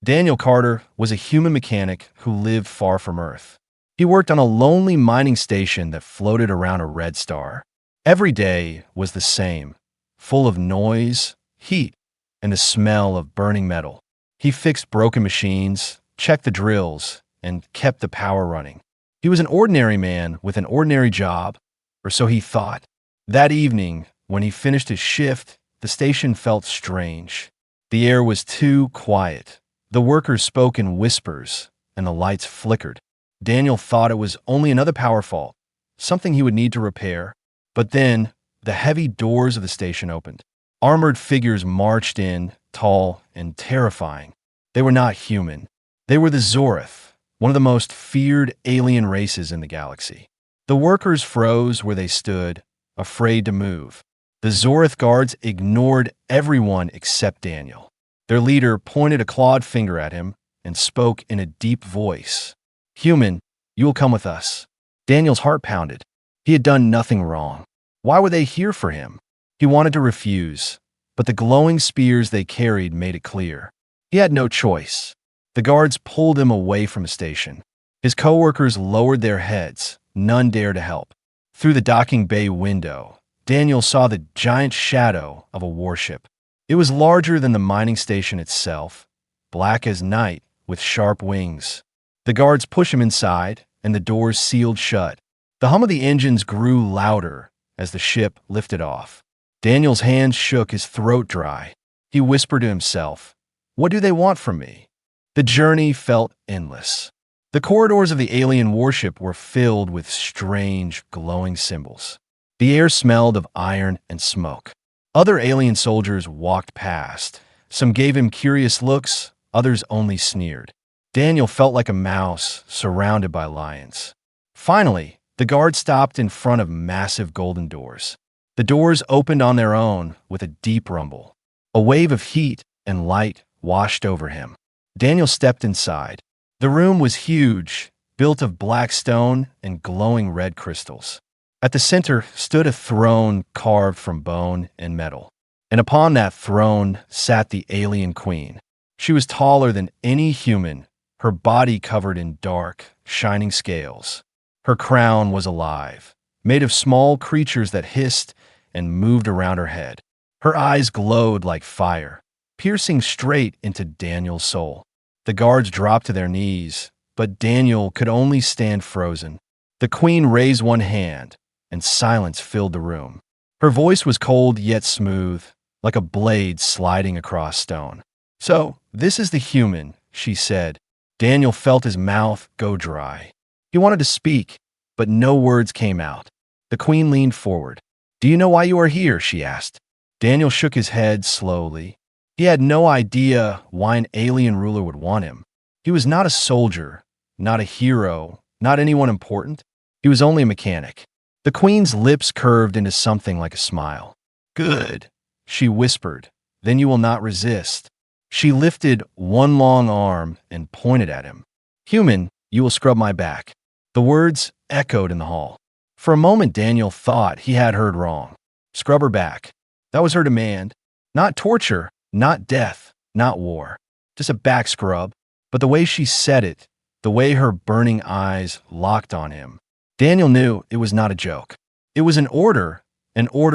Daniel Carter was a human mechanic who lived far from Earth. He worked on a lonely mining station that floated around a red star. Every day was the same, full of noise, heat, and the smell of burning metal. He fixed broken machines, checked the drills, and kept the power running. He was an ordinary man with an ordinary job, or so he thought. That evening, when he finished his shift, the station felt strange. The air was too quiet. The workers spoke in whispers, and the lights flickered. Daniel thought it was only another power fault, something he would need to repair. But then, the heavy doors of the station opened. Armored figures marched in, tall and terrifying. They were not human. They were the Zorith, one of the most feared alien races in the galaxy. The workers froze where they stood, afraid to move. The Zorith guards ignored everyone except Daniel. Their leader pointed a clawed finger at him and spoke in a deep voice. "Human, you will come with us." Daniel's heart pounded. He had done nothing wrong. Why were they here for him? He wanted to refuse, but the glowing spears they carried made it clear. He had no choice. The guards pulled him away from the station. His coworkers lowered their heads. None dared to help. Through the docking bay window, Daniel saw the giant shadow of a warship. It was larger than the mining station itself, black as night with sharp wings. The guards pushed him inside, and the doors sealed shut. The hum of the engines grew louder as the ship lifted off. Daniel's hands shook, his throat dry. He whispered to himself, "What do they want from me?" The journey felt endless. The corridors of the alien warship were filled with strange, glowing symbols. The air smelled of iron and smoke. Other alien soldiers walked past. Some gave him curious looks, others only sneered. Daniel felt like a mouse surrounded by lions. Finally, the guard stopped in front of massive golden doors. The doors opened on their own with a deep rumble. A wave of heat and light washed over him. Daniel stepped inside. The room was huge, built of black stone and glowing red crystals. At the center stood a throne carved from bone and metal, and upon that throne sat the alien queen. She was taller than any human, her body covered in dark, shining scales. Her crown was alive, made of small creatures that hissed and moved around her head. Her eyes glowed like fire, piercing straight into Daniel's soul. The guards dropped to their knees, but Daniel could only stand frozen. The queen raised one hand, and silence filled the room. Her voice was cold yet smooth, like a blade sliding across stone. "So, this is the human," she said. Daniel felt his mouth go dry. He wanted to speak, but no words came out. The queen leaned forward. "Do you know why you are here?" she asked. Daniel shook his head slowly. He had no idea why an alien ruler would want him. He was not a soldier, not a hero, not anyone important. He was only a mechanic. The queen's lips curved into something like a smile. "Good," she whispered. "Then you will not resist." She lifted one long arm and pointed at him. "Human, you will scrub my back." The words echoed in the hall. For a moment, Daniel thought he had heard wrong. Scrub her back. That was her demand. Not torture, not death, not war. Just a back scrub. But the way she said it, the way her burning eyes locked on him, Daniel knew it was not a joke. It was an order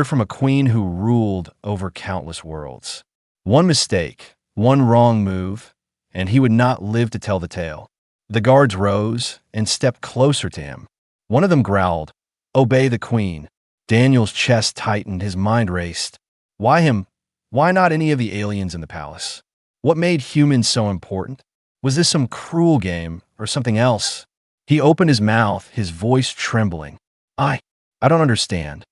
from a queen who ruled over countless worlds. One mistake, one wrong move, and he would not live to tell the tale. The guards rose and stepped closer to him. One of them growled, "Obey the queen." Daniel's chest tightened, his mind raced. Why him? Why not any of the aliens in the palace? What made humans so important? Was this some cruel game or something else? He opened his mouth, his voice trembling. I don't understand."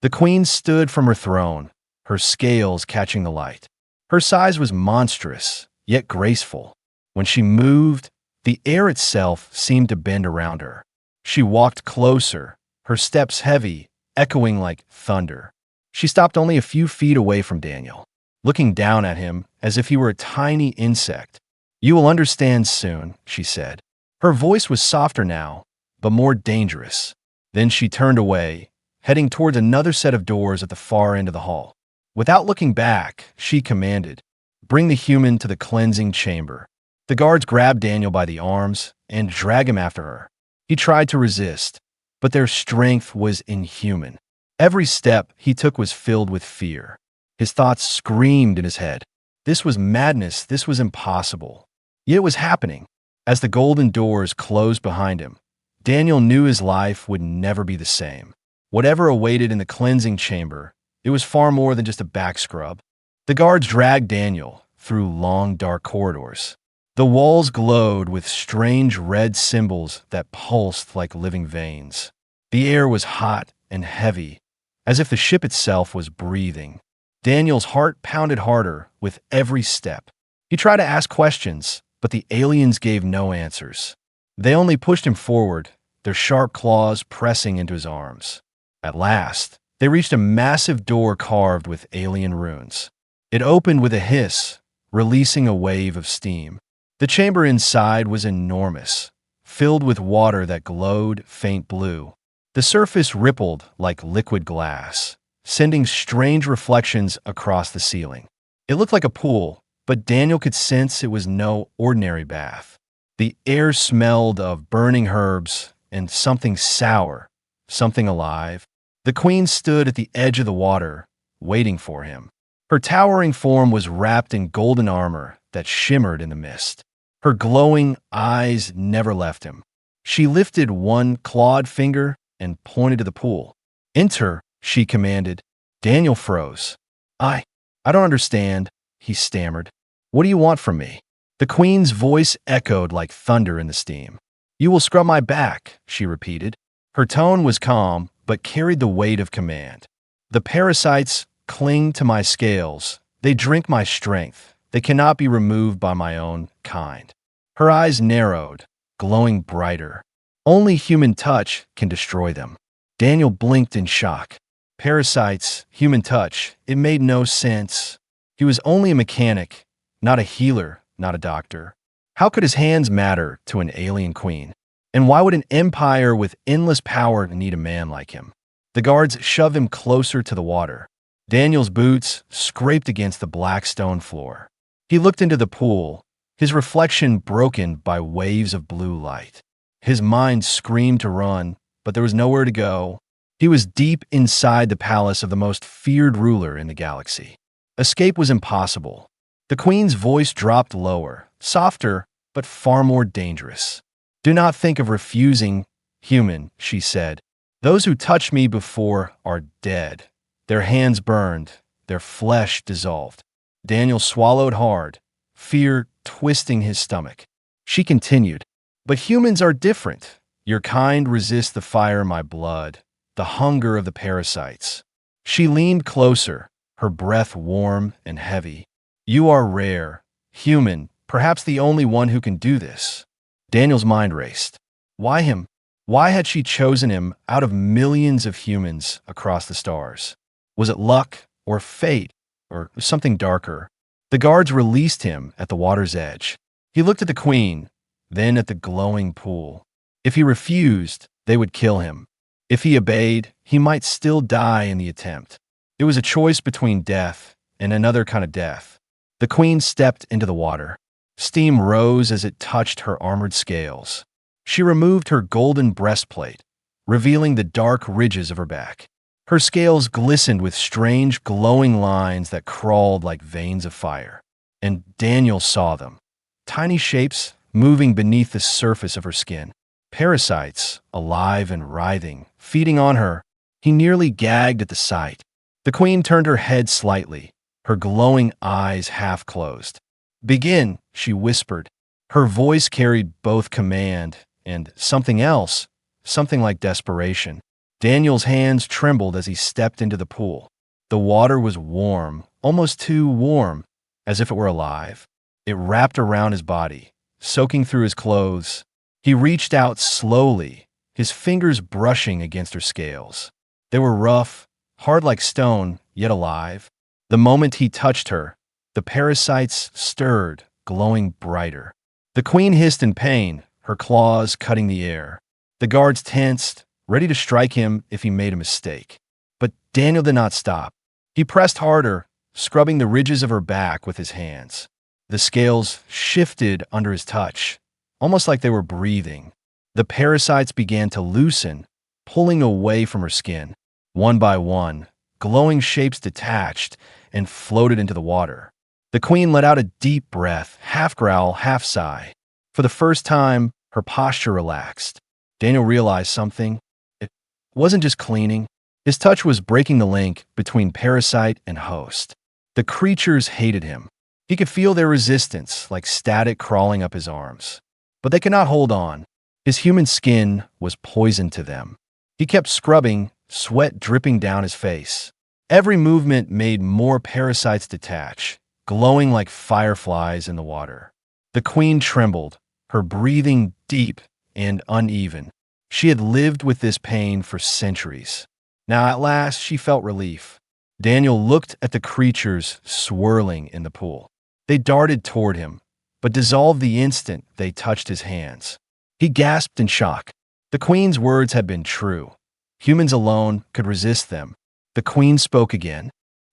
The queen stood from her throne, her scales catching the light. Her size was monstrous, yet graceful. When she moved, the air itself seemed to bend around her. She walked closer, her steps heavy, echoing like thunder. She stopped only a few feet away from Daniel, looking down at him as if he were a tiny insect. "You will understand soon," she said. Her voice was softer now, but more dangerous. Then she turned away, heading toward another set of doors at the far end of the hall. Without looking back, she commanded, "Bring the human to the cleansing chamber." The guards grabbed Daniel by the arms and dragged him after her. He tried to resist, but their strength was inhuman. Every step he took was filled with fear. His thoughts screamed in his head. This was madness, this was impossible. Yet it was happening. As the golden doors closed behind him, Daniel knew his life would never be the same. Whatever awaited in the cleansing chamber, it was far more than just a back scrub. The guards dragged Daniel through long, dark corridors. The walls glowed with strange red symbols that pulsed like living veins. The air was hot and heavy, as if the ship itself was breathing. Daniel's heart pounded harder with every step. He tried to ask questions, but the aliens gave no answers. They only pushed him forward, their sharp claws pressing into his arms. At last, they reached a massive door carved with alien runes. It opened with a hiss, releasing a wave of steam. The chamber inside was enormous, filled with water that glowed faint blue. The surface rippled like liquid glass, sending strange reflections across the ceiling. It looked like a pool, but Daniel could sense it was no ordinary bath. The air smelled of burning herbs and something sour, something alive. The queen stood at the edge of the water, waiting for him. Her towering form was wrapped in golden armor that shimmered in the mist. Her glowing eyes never left him. She lifted one clawed finger and pointed to the pool. "Enter," she commanded. Daniel froze. I don't understand," he stammered. "What do you want from me?" The queen's voice echoed like thunder in the steam. "You will scrub my back," she repeated. Her tone was calm, but carried the weight of command. "The parasites cling to my scales. They drink my strength. They cannot be removed by my own kind." Her eyes narrowed, glowing brighter. Only human touch can destroy them. Daniel blinked in shock. Parasites, human touch, it made no sense. He was only a mechanic, not a healer, not a doctor. How could his hands matter to an alien queen? And why would an empire with endless power need a man like him? The guards shoved him closer to the water. Daniel's boots scraped against the black stone floor. He looked into the pool, his reflection broken by waves of blue light. His mind screamed to run, but there was nowhere to go. He was deep inside the palace of the most feared ruler in the galaxy. Escape was impossible. The queen's voice dropped lower, softer, but far more dangerous. "Do not think of refusing, human," she said. "Those who touched me before are dead. Their hands burned, their flesh dissolved." Daniel swallowed hard, fear twisting his stomach. She continued, "But humans are different. Your kind resists the fire in my blood, the hunger of the parasites." She leaned closer, her breath warm and heavy. "You are rare, human, perhaps the only one who can do this." Daniel's mind raced. Why him? Why had she chosen him out of millions of humans across the stars? Was it luck, or fate, or something darker? The guards released him at the water's edge. He looked at the queen, then at the glowing pool. If he refused, they would kill him. If he obeyed, he might still die in the attempt. It was a choice between death and another kind of death. The queen stepped into the water. Steam rose as it touched her armored scales. She removed her golden breastplate, revealing the dark ridges of her back. Her scales glistened with strange glowing lines that crawled like veins of fire. And Daniel saw them. Tiny shapes moving beneath the surface of her skin. Parasites, alive and writhing, feeding on her. He nearly gagged at the sight. The queen turned her head slightly, her glowing eyes half closed. "Begin," she whispered. Her voice carried both command and something else, something like desperation. Daniel's hands trembled as he stepped into the pool. The water was warm, almost too warm, as if it were alive. It wrapped around his body, soaking through his clothes. He reached out slowly, his fingers brushing against her scales. They were rough, hard like stone, yet alive. The moment he touched her, the parasites stirred, glowing brighter. The queen hissed in pain, her claws cutting the air. The guards tensed, ready to strike him if he made a mistake. But Daniel did not stop. He pressed harder, scrubbing the ridges of her back with his hands. The scales shifted under his touch, almost like they were breathing. The parasites began to loosen, pulling away from her skin. One by one, glowing shapes detached and floated into the water. The queen let out a deep breath, half growl, half sigh. For the first time, her posture relaxed. Daniel realized something. It wasn't just cleaning. His touch was breaking the link between parasite and host. The creatures hated him. He could feel their resistance, like static crawling up his arms. But they could not hold on. His human skin was poison to them. He kept scrubbing, sweat dripping down his face. Every movement made more parasites detach, glowing like fireflies in the water. The queen trembled, her breathing deep and uneven. She had lived with this pain for centuries. Now at last she felt relief. Daniel looked at the creatures swirling in the pool. They darted toward him, but dissolved the instant they touched his hands. He gasped in shock. The queen's words had been true. Humans alone could resist them. The queen spoke again,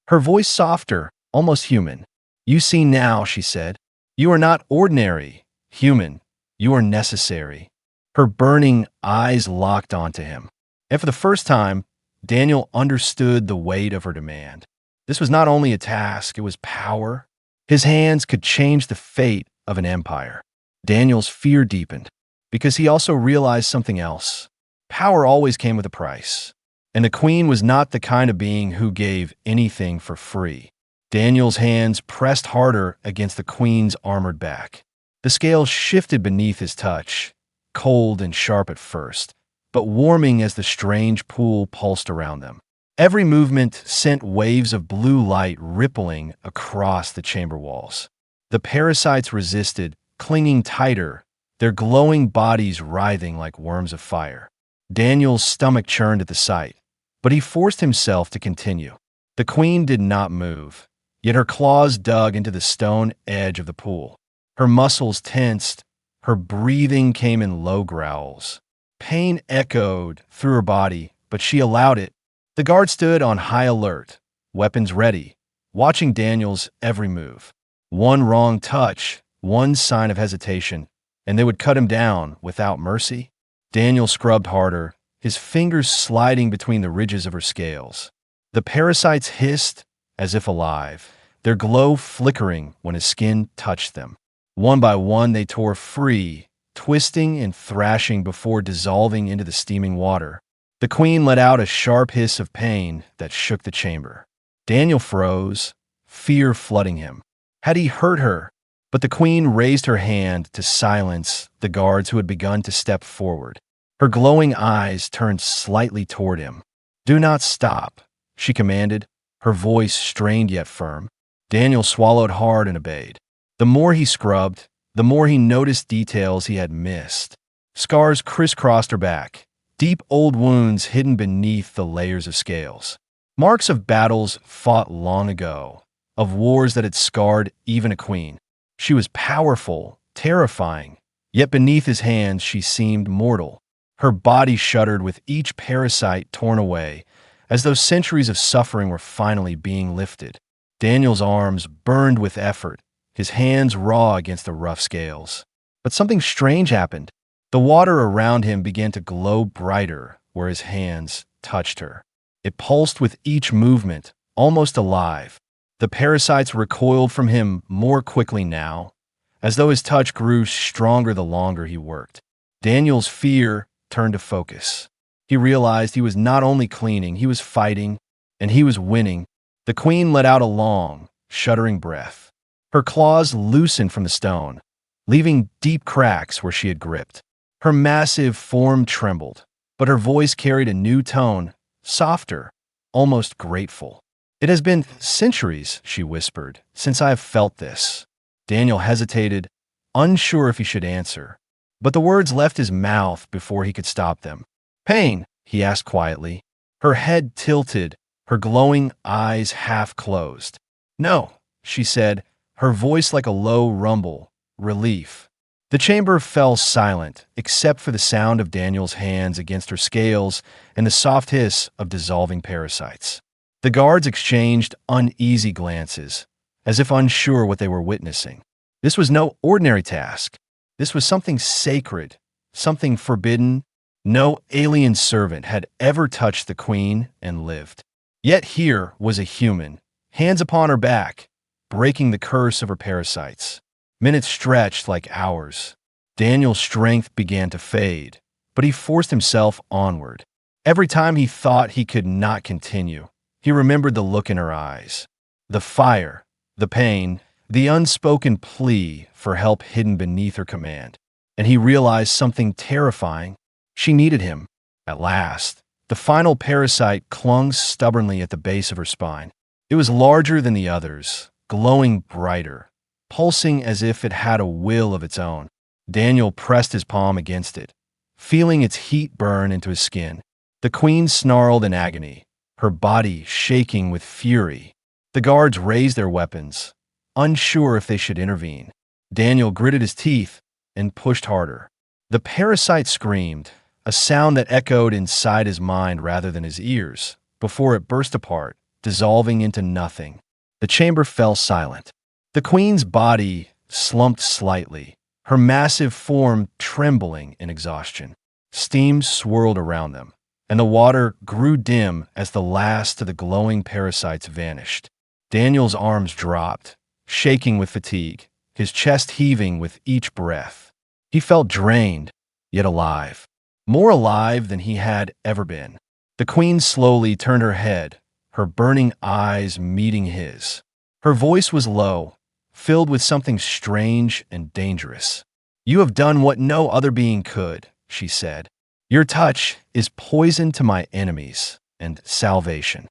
her voice softer, almost human. "You see now," she said. "You are not ordinary, human. You are necessary." Her burning eyes locked onto him. And for the first time, Daniel understood the weight of her demand. This was not only a task, it was power. His hands could change the fate of an empire. Daniel's fear deepened, because he also realized something else. Power always came with a price, and the queen was not the kind of being who gave anything for free. Daniel's hands pressed harder against the queen's armored back. The scales shifted beneath his touch, cold and sharp at first, but warming as the strange pool pulsed around them. Every movement sent waves of blue light rippling across the chamber walls. The parasites resisted, clinging tighter, their glowing bodies writhing like worms of fire. Daniel's stomach churned at the sight, but he forced himself to continue. The queen did not move, yet her claws dug into the stone edge of the pool. Her muscles tensed, her breathing came in low growls. Pain echoed through her body, but she allowed it. The guard stood on high alert, weapons ready, watching Daniel's every move. One wrong touch, one sign of hesitation, and they would cut him down without mercy. Daniel scrubbed harder, his fingers sliding between the ridges of her scales. The parasites hissed as if alive, their glow flickering when his skin touched them. One by one they tore free, twisting and thrashing before dissolving into the steaming water. The queen let out a sharp hiss of pain that shook the chamber. Daniel froze, fear flooding him. Had he hurt her? But the queen raised her hand to silence the guards who had begun to step forward. Her glowing eyes turned slightly toward him. "Do not stop," she commanded, her voice strained yet firm. Daniel swallowed hard and obeyed. The more he scrubbed, the more he noticed details he had missed. Scars crisscrossed her back, deep old wounds hidden beneath the layers of scales. Marks of battles fought long ago, of wars that had scarred even a queen. She was powerful, terrifying, yet beneath his hands she seemed mortal. Her body shuddered with each parasite torn away, as though centuries of suffering were finally being lifted. Daniel's arms burned with effort, his hands raw against the rough scales. But something strange happened. The water around him began to glow brighter where his hands touched her. It pulsed with each movement, almost alive. The parasites recoiled from him more quickly now, as though his touch grew stronger the longer he worked. Daniel's fear turned to focus. He realized he was not only cleaning, he was fighting, and he was winning. The queen let out a long, shuddering breath. Her claws loosened from the stone, leaving deep cracks where she had gripped. Her massive form trembled, but her voice carried a new tone, softer, almost grateful. "It has been centuries," she whispered, "since I have felt this." Daniel hesitated, unsure if he should answer, but the words left his mouth before he could stop them. "Pain?" he asked quietly. Her head tilted, her glowing eyes half closed. "No," she said, her voice like a low rumble. "Relief." The chamber fell silent, except for the sound of Daniel's hands against her scales and the soft hiss of dissolving parasites. The guards exchanged uneasy glances, as if unsure what they were witnessing. This was no ordinary task. This was something sacred, something forbidden. No alien servant had ever touched the queen and lived. Yet here was a human, hands upon her back, breaking the curse of her parasites. Minutes stretched like hours. Daniel's strength began to fade, but he forced himself onward. Every time he thought he could not continue, he remembered the look in her eyes, the fire, the pain, the unspoken plea for help hidden beneath her command. And he realized something terrifying. She needed him. At last, the final parasite clung stubbornly at the base of her spine. It was larger than the others, glowing brighter, pulsing as if it had a will of its own. Daniel pressed his palm against it, feeling its heat burn into his skin. The queen snarled in agony, her body shaking with fury. The guards raised their weapons, unsure if they should intervene. Daniel gritted his teeth and pushed harder. The parasite screamed, a sound that echoed inside his mind rather than his ears, before it burst apart, dissolving into nothing. The chamber fell silent. The queen's body slumped slightly, her massive form trembling in exhaustion. Steam swirled around them, and the water grew dim as the last of the glowing parasites vanished. Daniel's arms dropped, shaking with fatigue, his chest heaving with each breath. He felt drained, yet alive, more alive than he had ever been. The queen slowly turned her head, her burning eyes meeting his. Her voice was low, filled with something strange and dangerous. "You have done what no other being could," she said. "Your touch is poison to my enemies and salvation.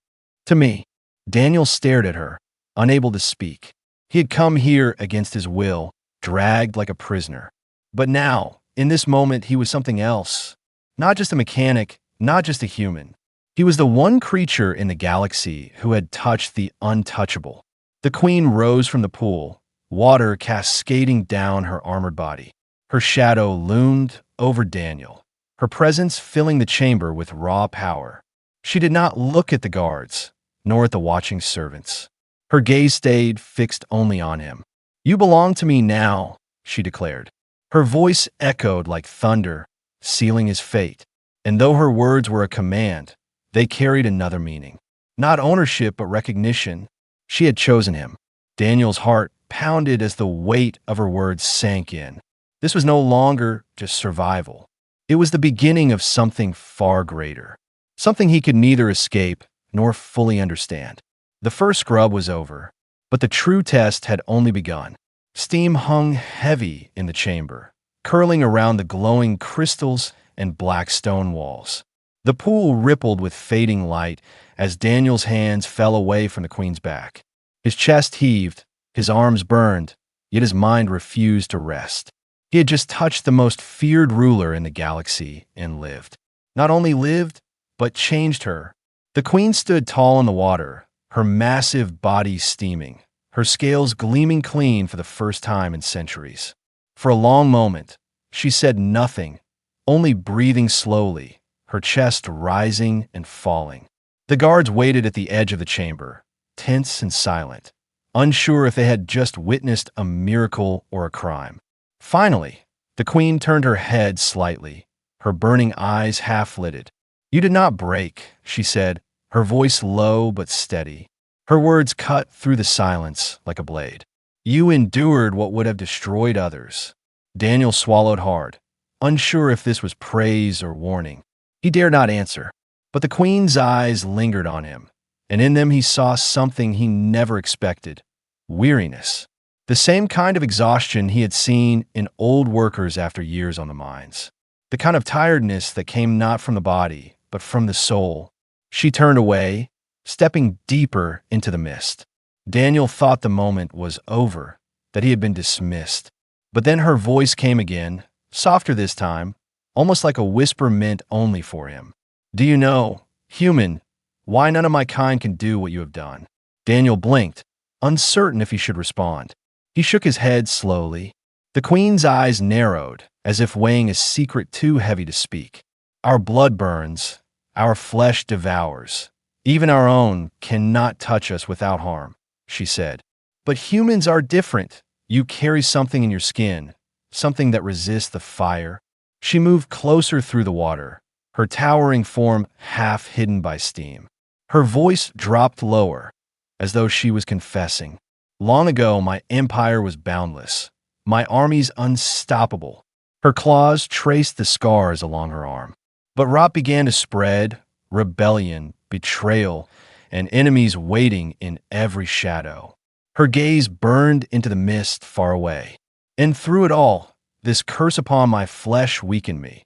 To me." Daniel stared at her, unable to speak. He had come here against his will, dragged like a prisoner. But now, in this moment, he was something else. Not just a mechanic, not just a human. He was the one creature in the galaxy who had touched the untouchable. The queen rose from the pool, water cascading down her armored body. Her shadow loomed over Daniel, her presence filling the chamber with raw power. She did not look at the guards, nor at the watching servants. Her gaze stayed fixed only on him. "You belong to me now," she declared. Her voice echoed like thunder, sealing his fate. And though her words were a command, they carried another meaning. Not ownership, but recognition. She had chosen him. Daniel's heart pounded as the weight of her words sank in. This was no longer just survival. It was the beginning of something far greater. Something he could neither escape nor fully understand. The first scrub was over, but the true test had only begun. Steam hung heavy in the chamber, curling around the glowing crystals and black stone walls. The pool rippled with fading light as Daniel's hands fell away from the queen's back. His chest heaved, his arms burned, yet his mind refused to rest. He had just touched the most feared ruler in the galaxy and lived. Not only lived, but changed her. The queen stood tall in the water, her massive body steaming, her scales gleaming clean for the first time in centuries. For a long moment, she said nothing, only breathing slowly, her chest rising and falling. The guards waited at the edge of the chamber, tense and silent, unsure if they had just witnessed a miracle or a crime. Finally, the queen turned her head slightly, her burning eyes half-lidded. "You did not break," she said, her voice low but steady. Her words cut through the silence like a blade. "You endured what would have destroyed others." Daniel swallowed hard, unsure if this was praise or warning. He dared not answer, but the queen's eyes lingered on him, and in them he saw something he never expected: weariness. The same kind of exhaustion he had seen in old workers after years on the mines. The kind of tiredness that came not from the body, but from the soul. She turned away, stepping deeper into the mist. Daniel thought the moment was over, that he had been dismissed. But then her voice came again, softer this time, almost like a whisper meant only for him. "Do you know, human, why none of my kind can do what you have done?" Daniel blinked, uncertain if he should respond. He shook his head slowly. The queen's eyes narrowed, as if weighing a secret too heavy to speak. "Our blood burns, our flesh devours. Even our own cannot touch us without harm," she said. "But humans are different. You carry something in your skin, something that resists the fire. She moved closer through the water, her towering form half hidden by steam. Her voice dropped lower, as though she was confessing. Long ago, my empire was boundless, my armies unstoppable. Her claws traced the scars along her arm. But rot began to spread, rebellion, betrayal, and enemies waiting in every shadow. Her gaze burned into the mist far away. And through it all, this curse upon my flesh weakened me,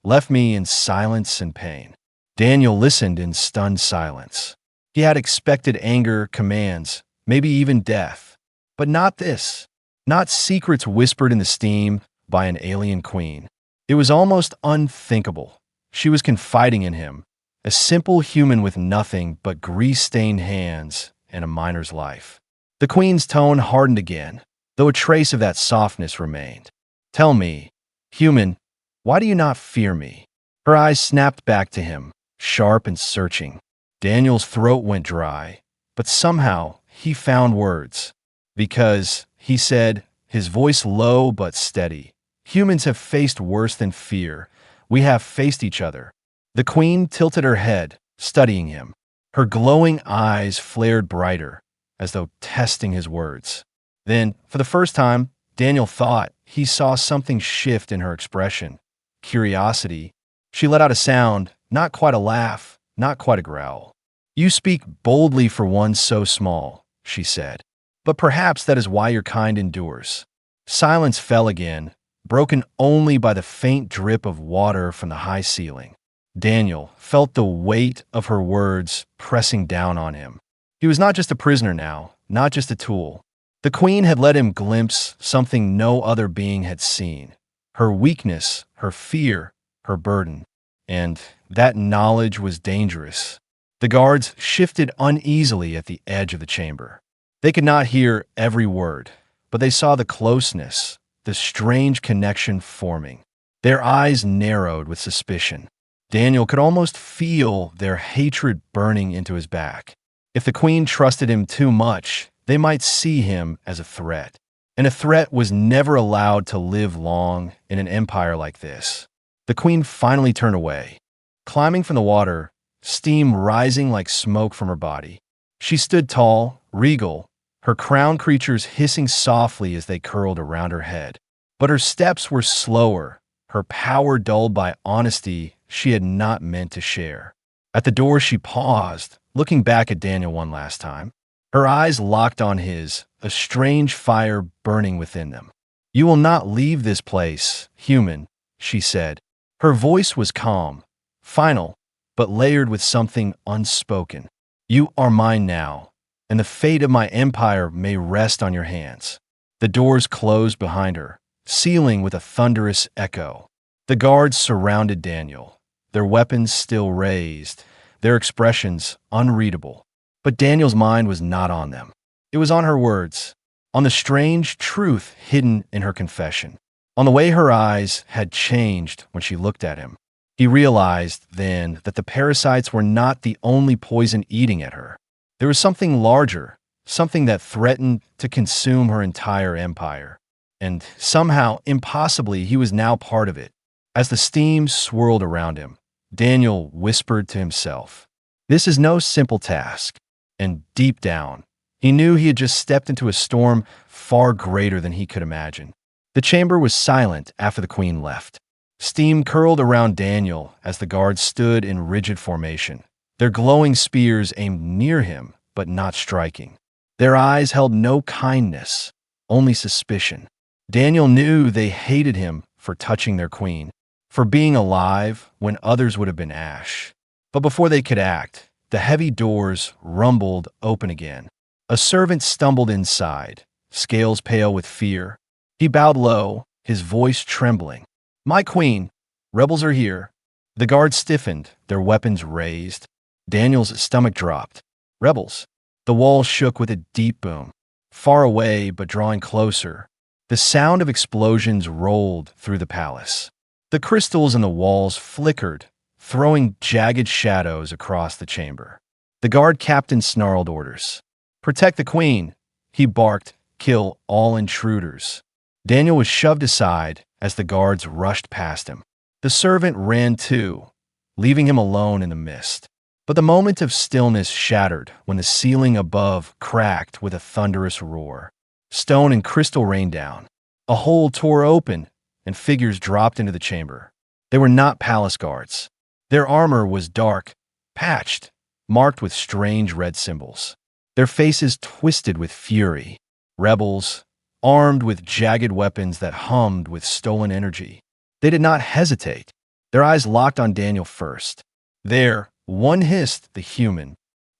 left me in silence and pain. Daniel listened in stunned silence. He had expected anger, commands, maybe even death. But not this. Not secrets whispered in the steam by an alien queen. It was almost unthinkable. She was confiding in him, a simple human with nothing but grease-stained hands and a miner's life. The queen's tone hardened again, though a trace of that softness remained. Tell me, human, why do you not fear me? Her eyes snapped back to him, sharp and searching. Daniel's throat went dry, but somehow he found words. Because, he said, his voice low but steady, humans have faced worse than fear. We have faced each other. The queen tilted her head, studying him. Her glowing eyes flared brighter, as though testing his words. Then, for the first time, Daniel thought he saw something shift in her expression. Curiosity. She let out a sound, not quite a laugh, not quite a growl. You speak boldly for one so small, she said. But perhaps that is why your kind endures. Silence fell again, broken only by the faint drip of water from the high ceiling. Daniel felt the weight of her words pressing down on him. He was not just a prisoner now, not just a tool. The queen had let him glimpse something no other being had seen. Her weakness, her fear, her burden. And that knowledge was dangerous. The guards shifted uneasily at the edge of the chamber. They could not hear every word, but they saw the closeness, the strange connection forming. Their eyes narrowed with suspicion. Daniel could almost feel their hatred burning into his back. If the queen trusted him too much, they might see him as a threat. And a threat was never allowed to live long in an empire like this. The queen finally turned away. Climbing from the water, steam rising like smoke from her body. She stood tall, regal, her crown creatures hissing softly as they curled around her head. But her steps were slower, her power dulled by honesty she had not meant to share. At the door she paused, looking back at Daniel one last time. Her eyes locked on his, a strange fire burning within them. You will not leave this place, human, she said. Her voice was calm, final, but layered with something unspoken. You are mine now, and the fate of my empire may rest on your hands. The doors closed behind her, sealing with a thunderous echo. The guards surrounded Daniel, their weapons still raised, their expressions unreadable. But Daniel's mind was not on them. It was on her words, on the strange truth hidden in her confession, on the way her eyes had changed when she looked at him. He realized then that the parasites were not the only poison eating at her. There was something larger, something that threatened to consume her entire empire. And somehow, impossibly, he was now part of it. As the steam swirled around him, Daniel whispered to himself, "This is no simple task." And deep down, he knew he had just stepped into a storm far greater than he could imagine. The chamber was silent after the queen left. Steam curled around Daniel as the guards stood in rigid formation, their glowing spears aimed near him, but not striking. Their eyes held no kindness, only suspicion. Daniel knew they hated him for touching their queen, for being alive when others would have been ash. But before they could act, the heavy doors rumbled open again. A servant stumbled inside, scales pale with fear. He bowed low, his voice trembling. "My queen, rebels are here." The guards stiffened, their weapons raised. Daniel's stomach dropped. Rebels. The walls shook with a deep boom. Far away, but drawing closer, the sound of explosions rolled through the palace. The crystals in the walls flickered, throwing jagged shadows across the chamber. The guard captain snarled orders. "Protect the queen," he barked, kill all intruders. Daniel was shoved aside as the guards rushed past him. The servant ran too, leaving him alone in the mist. But the moment of stillness shattered when the ceiling above cracked with a thunderous roar. Stone and crystal rained down. A hole tore open, and figures dropped into the chamber. They were not palace guards. Their armor was dark, patched, marked with strange red symbols. Their faces twisted with fury. Rebels, armed with jagged weapons that hummed with stolen energy. They did not hesitate. Their eyes locked on Daniel first. There, one hissed the human.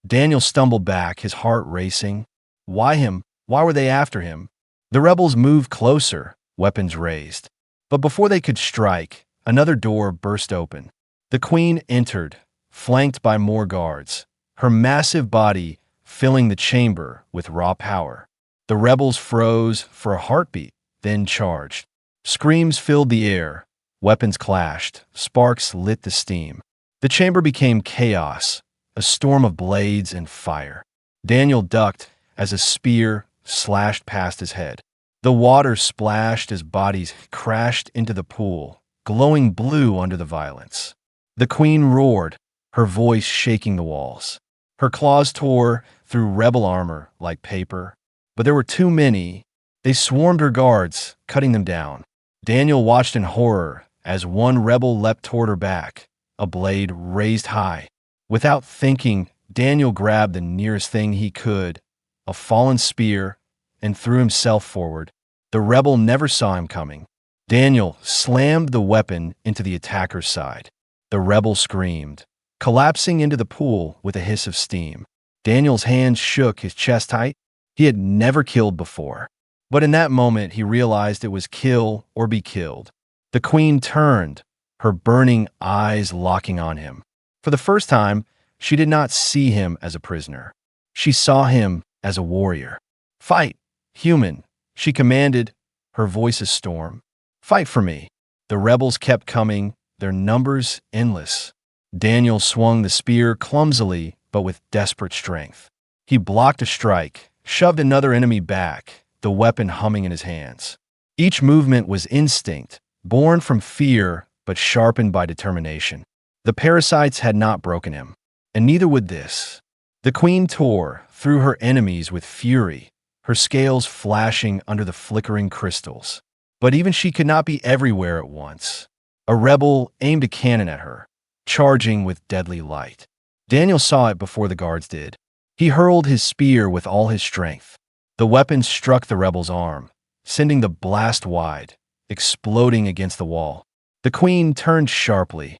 Daniel stumbled back, his heart racing. Why him? Why were they after him? The rebels moved closer, weapons raised. But before they could strike, another door burst open. The queen entered, flanked by more guards, her massive body filling the chamber with raw power. The rebels froze for a heartbeat, then charged. Screams filled the air. Weapons clashed. Sparks lit the steam. The chamber became chaos, a storm of blades and fire. Daniel ducked as a spear slashed past his head. The water splashed as bodies crashed into the pool, glowing blue under the violence. The queen roared, her voice shaking the walls. Her claws tore through rebel armor like paper. But there were too many. They swarmed her guards, cutting them down. Daniel watched in horror as one rebel leapt toward her back, a blade raised high. Without thinking, Daniel grabbed the nearest thing he could, a fallen spear, and threw himself forward. The rebel never saw him coming. Daniel slammed the weapon into the attacker's side. The rebel screamed, collapsing into the pool with a hiss of steam. Daniel's hands shook, his chest tight. He had never killed before. But in that moment, he realized it was kill or be killed. The queen turned, her burning eyes locking on him. For the first time, she did not see him as a prisoner. She saw him as a warrior. Fight, human, she commanded, her voice a storm. Fight for me. The rebels kept coming, their numbers endless. Daniel swung the spear clumsily, but with desperate strength. He blocked a strike, shoved another enemy back, the weapon humming in his hands. Each movement was instinct, born from fear but sharpened by determination. The parasites had not broken him, and neither would this. The queen tore through her enemies with fury, her scales flashing under the flickering crystals. But even she could not be everywhere at once. A rebel aimed a cannon at her, charging with deadly light. Daniel saw it before the guards did. He hurled his spear with all his strength. The weapon struck the rebel's arm, sending the blast wide, exploding against the wall. The queen turned sharply,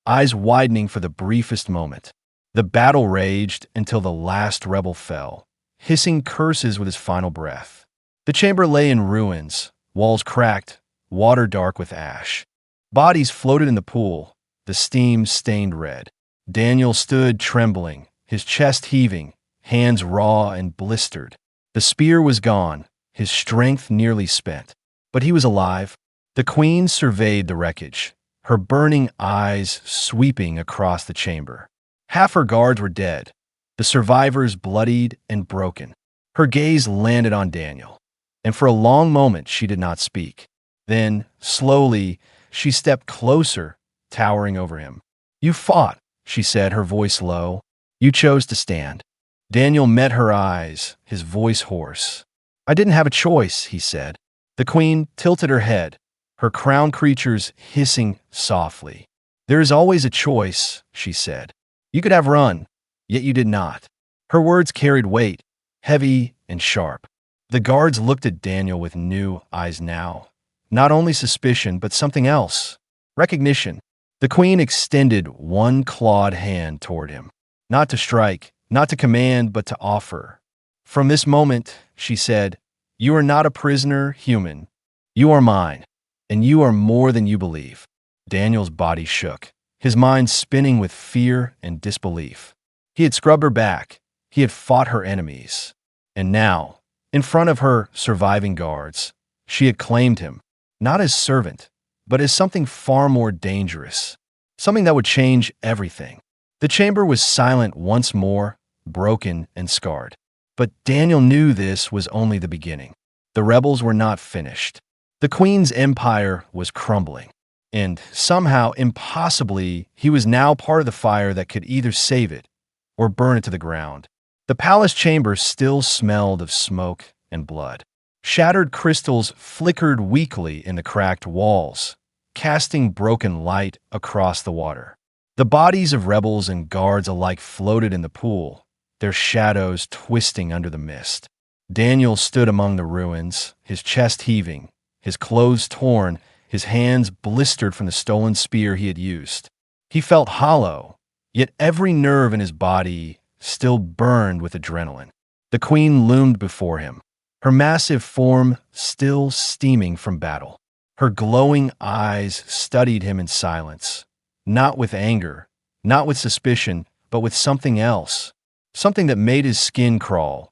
eyes widening for the briefest moment. The battle raged until the last rebel fell, hissing curses with his final breath. The chamber lay in ruins, walls cracked, water dark with ash. Bodies floated in the pool, the steam stained red. Daniel stood trembling, his chest heaving, hands raw and blistered. The spear was gone, his strength nearly spent. But he was alive. The queen surveyed the wreckage, her burning eyes sweeping across the chamber. Half her guards were dead, the survivors bloodied and broken. Her gaze landed on Daniel, and for a long moment she did not speak. Then, slowly, she stepped closer, towering over him. "You fought," she said, her voice low. "You chose to stand." Daniel met her eyes, his voice hoarse. "I didn't have a choice," he said. The queen tilted her head, her crown creatures hissing softly. "There is always a choice," she said. "You could have run, yet you did not." Her words carried weight, heavy and sharp. The guards looked at Daniel with new eyes now. Not only suspicion, but something else. Recognition. The queen extended one clawed hand toward him. Not to strike, not to command, but to offer. "From this moment," she said, "you are not a prisoner, human. You are mine, and you are more than you believe." Daniel's body shook, his mind spinning with fear and disbelief. He had scrubbed her back. He had fought her enemies. And now, in front of her surviving guards, she had claimed him, not as servant, but as something far more dangerous, something that would change everything. The chamber was silent once more, broken and scarred. But Daniel knew this was only the beginning. The rebels were not finished. The queen's empire was crumbling. And somehow, impossibly, he was now part of the fire that could either save it or burn it to the ground. The palace chamber still smelled of smoke and blood. Shattered crystals flickered weakly in the cracked walls, casting broken light across the water. The bodies of rebels and guards alike floated in the pool, their shadows twisting under the mist. Daniel stood among the ruins, his chest heaving, his clothes torn, his hands blistered from the stolen spear he had used. He felt hollow, yet every nerve in his body still burned with adrenaline. The queen loomed before him, her massive form still steaming from battle. Her glowing eyes studied him in silence, not with anger, not with suspicion, but with something else, something that made his skin crawl,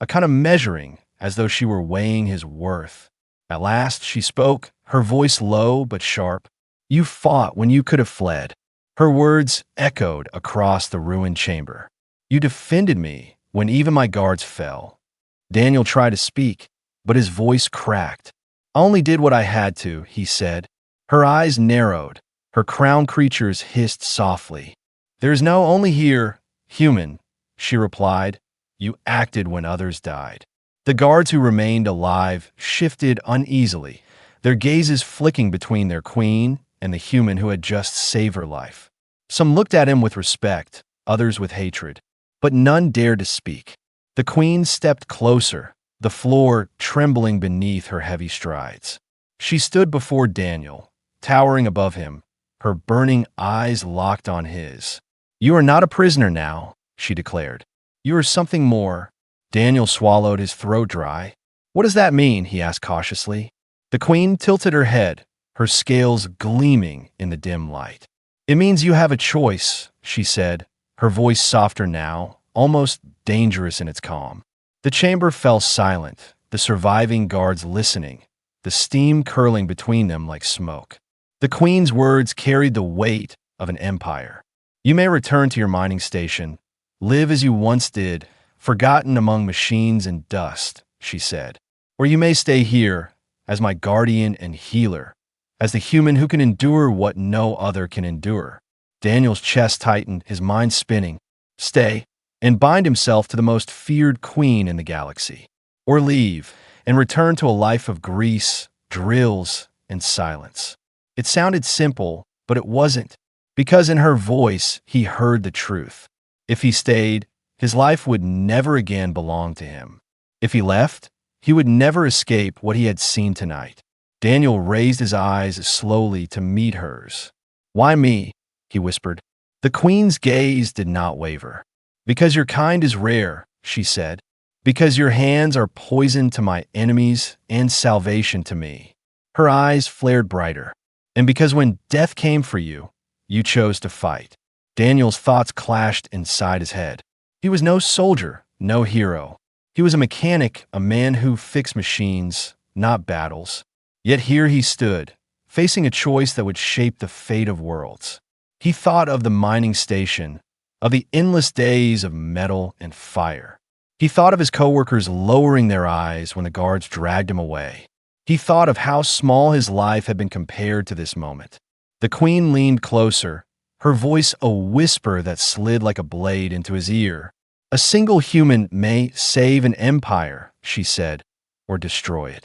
a kind of measuring, as though she were weighing his worth. At last she spoke, her voice low but sharp. "You fought when you could have fled." Her words echoed across the ruined chamber. "You defended me when even my guards fell." Daniel tried to speak, but his voice cracked. "I only did what I had to," he said. Her eyes narrowed. Her crown creatures hissed softly. "There is no only here, human," she replied. "You acted when others died." The guards who remained alive shifted uneasily, their gazes flicking between their queen and the human who had just saved her life. Some looked at him with respect, others with hatred, but none dared to speak. The queen stepped closer, the floor trembling beneath her heavy strides. She stood before Daniel, towering above him, her burning eyes locked on his. "You are not a prisoner now," she declared. "You are something more." Daniel swallowed, his throat dry. "What does that mean?" he asked cautiously. The queen tilted her head, her scales gleaming in the dim light. "It means you have a choice," she said, her voice softer now, almost dangerous in its calm. The chamber fell silent, the surviving guards listening, the steam curling between them like smoke. The queen's words carried the weight of an empire. "You may return to your mining station, live as you once did, forgotten among machines and dust," she said. "Or you may stay here, as my guardian and healer, as the human who can endure what no other can endure." Daniel's chest tightened, his mind spinning. Stay, and bind himself to the most feared queen in the galaxy. Or leave, and return to a life of grease, drills, and silence. It sounded simple, but it wasn't, because in her voice he heard the truth. If he stayed, his life would never again belong to him. If he left, he would never escape what he had seen tonight. Daniel raised his eyes slowly to meet hers. "Why me?" he whispered. The queen's gaze did not waver. "Because your kind is rare," she said. "Because your hands are poison to my enemies and salvation to me." Her eyes flared brighter. "And because when death came for you, you chose to fight." Daniel's thoughts clashed inside his head. He was no soldier, no hero. He was a mechanic, a man who fixed machines, not battles. Yet here he stood, facing a choice that would shape the fate of worlds. He thought of the mining station, of the endless days of metal and fire. He thought of his coworkers lowering their eyes when the guards dragged him away. He thought of how small his life had been compared to this moment. The queen leaned closer, her voice a whisper that slid like a blade into his ear. "A single human may save an empire," she said, "or destroy it."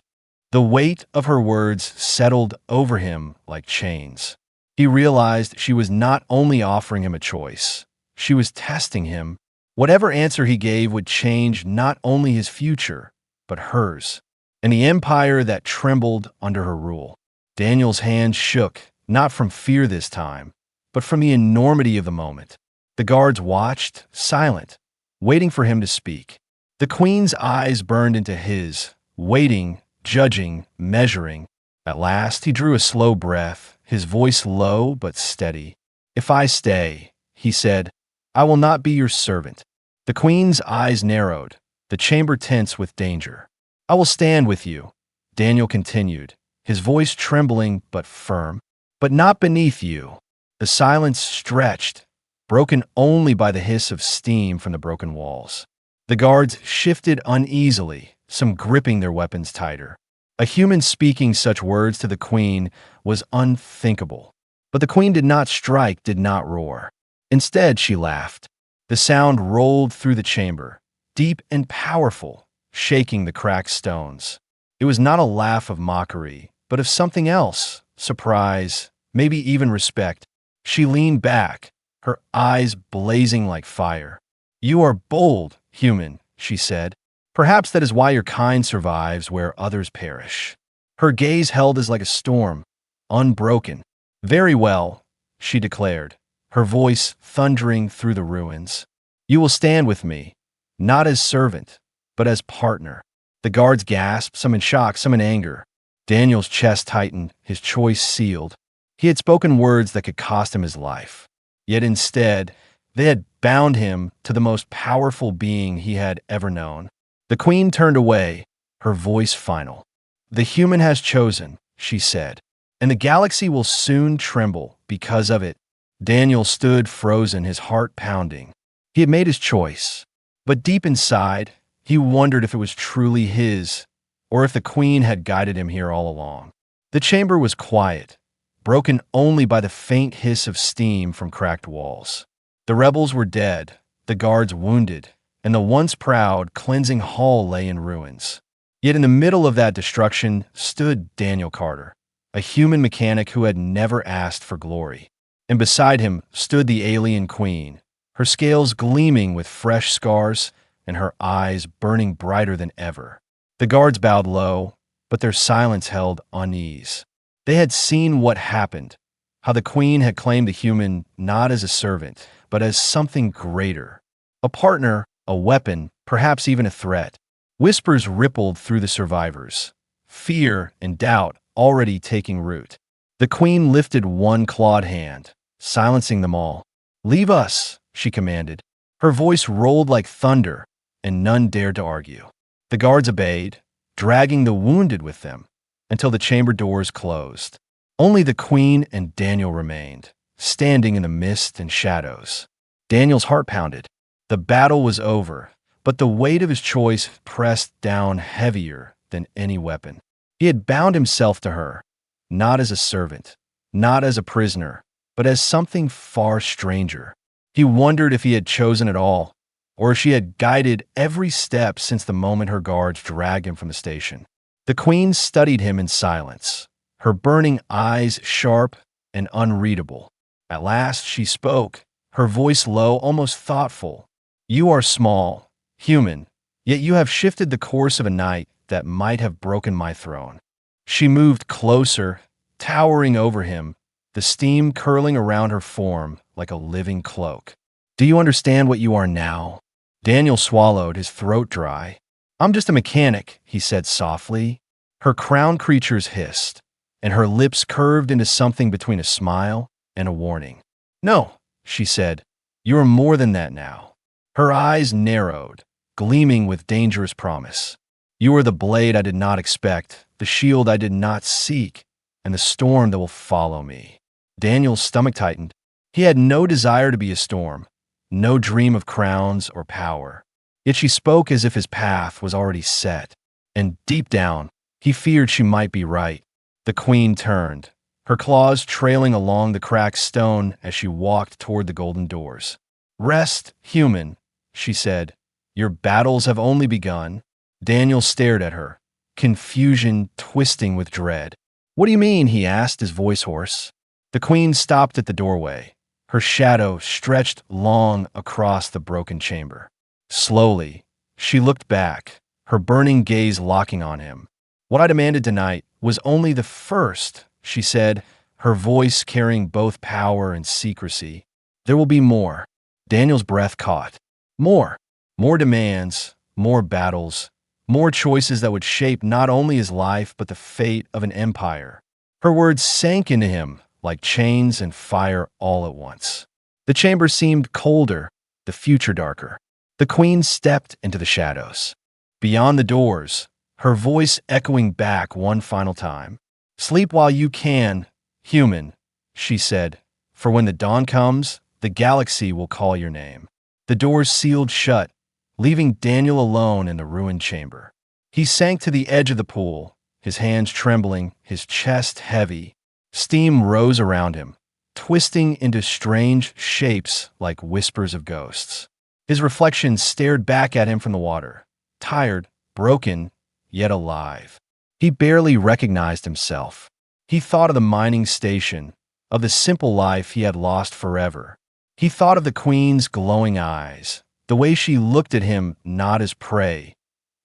The weight of her words settled over him like chains. He realized she was not only offering him a choice, she was testing him. Whatever answer he gave would change not only his future, but hers, and the empire that trembled under her rule. Daniel's hands shook, not from fear this time, but from the enormity of the moment. The guards watched, silent, waiting for him to speak. The queen's eyes burned into his, waiting, judging, measuring. At last he drew a slow breath, his voice low but steady. "If I stay," he said, "I will not be your servant." The queen's eyes narrowed, the chamber tense with danger. "I will stand with you," Daniel continued, his voice trembling but firm, "but not beneath you." The silence stretched, broken only by the hiss of steam from the broken walls. The guards shifted uneasily, some gripping their weapons tighter. A human speaking such words to the queen was unthinkable. But the queen did not strike, did not roar. Instead, she laughed. The sound rolled through the chamber, deep and powerful, shaking the cracked stones. It was not a laugh of mockery, but of something else, surprise, maybe even respect. She leaned back, her eyes blazing like fire. "You are bold, human," she said. "Perhaps that is why your kind survives where others perish." Her gaze held as like a storm, unbroken. "Very well," she declared, her voice thundering through the ruins. "You will stand with me, not as servant, but as partner." The guards gasped, some in shock, some in anger. Daniel's chest tightened, his choice sealed. He had spoken words that could cost him his life. Yet instead, they had bound him to the most powerful being he had ever known. The queen turned away, her voice final. "The human has chosen," she said, "and the galaxy will soon tremble because of it." Daniel stood frozen, his heart pounding. He had made his choice, but deep inside, he wondered if it was truly his, or if the queen had guided him here all along. The chamber was quiet, broken only by the faint hiss of steam from cracked walls. The rebels were dead, the guards wounded, and the once proud, cleansing hall lay in ruins. Yet in the middle of that destruction stood Daniel Carter, a human mechanic who had never asked for glory. And beside him stood the alien queen, her scales gleaming with fresh scars and her eyes burning brighter than ever. The guards bowed low, but their silence held unease. They had seen what happened, how the queen had claimed the human not as a servant, but as something greater, a partner, a weapon, perhaps even a threat. Whispers rippled through the survivors, fear and doubt already taking root. The queen lifted one clawed hand, silencing them all. "Leave us," she commanded. Her voice rolled like thunder, and none dared to argue. The guards obeyed, dragging the wounded with them, until the chamber doors closed. Only the queen and Daniel remained, standing in the mist and shadows. Daniel's heart pounded. The battle was over, but the weight of his choice pressed down heavier than any weapon. He had bound himself to her, not as a servant, not as a prisoner, but as something far stranger. He wondered if he had chosen at all, or if she had guided every step since the moment her guards dragged him from the station. The queen studied him in silence, her burning eyes sharp and unreadable. At last she spoke, her voice low, almost thoughtful. "You are small, human, yet you have shifted the course of a night that might have broken my throne." She moved closer, towering over him, the steam curling around her form like a living cloak. "Do you understand what you are now?" Daniel swallowed, his throat dry. "I'm just a mechanic," he said softly. Her crown creatures hissed, and her lips curved into something between a smile and a warning. "No," she said, "you are more than that now." Her eyes narrowed, gleaming with dangerous promise. "You are the blade I did not expect, the shield I did not seek, and the storm that will follow me." Daniel's stomach tightened. He had no desire to be a storm, no dream of crowns or power. Yet she spoke as if his path was already set, and deep down, he feared she might be right. The queen turned, her claws trailing along the cracked stone as she walked toward the golden doors. "Rest, human," she said. "Your battles have only begun." Daniel stared at her, confusion twisting with dread. "What do you mean?" he asked, his voice hoarse. The queen stopped at the doorway, her shadow stretched long across the broken chamber. Slowly, she looked back, her burning gaze locking on him. "What I demanded tonight was only the first," she said, her voice carrying both power and secrecy. "There will be more." Daniel's breath caught. More. More demands, more battles, more choices that would shape not only his life but the fate of an empire. Her words sank into him like chains and fire all at once. The chamber seemed colder, the future darker. The queen stepped into the shadows. Beyond the doors, her voice echoing back one final time. "Sleep while you can, human," she said, "for when the dawn comes, the galaxy will call your name." The doors sealed shut, leaving Daniel alone in the ruined chamber. He sank to the edge of the pool, his hands trembling, his chest heavy. Steam rose around him, twisting into strange shapes like whispers of ghosts. His reflection stared back at him from the water, tired, broken, yet alive. He barely recognized himself. He thought of the mining station, of the simple life he had lost forever. He thought of the queen's glowing eyes, the way she looked at him not as prey,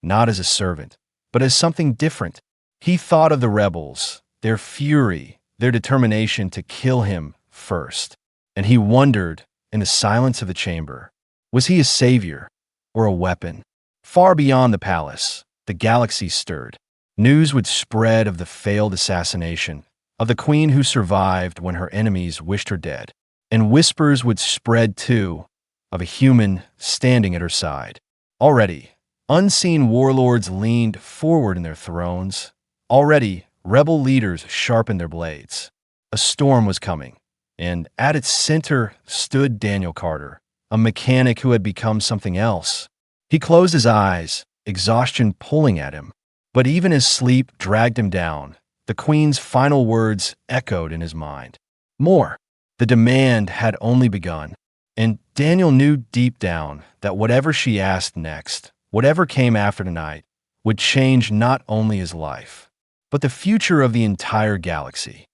not as a servant, but as something different. He thought of the rebels, their fury, their determination to kill him first. And he wondered, in the silence of the chamber, was he a savior or a weapon? Far beyond the palace, the galaxy stirred. News would spread of the failed assassination, of the queen who survived when her enemies wished her dead. And whispers would spread, too, of a human standing at her side. Already, unseen warlords leaned forward in their thrones. Already, rebel leaders sharpened their blades. A storm was coming, and at its center stood Daniel Carter, a mechanic who had become something else. He closed his eyes, exhaustion pulling at him. But even as sleep dragged him down, the queen's final words echoed in his mind. More. The demand had only begun, and Daniel knew deep down that whatever she asked next, whatever came after tonight, would change not only his life, but the future of the entire galaxy.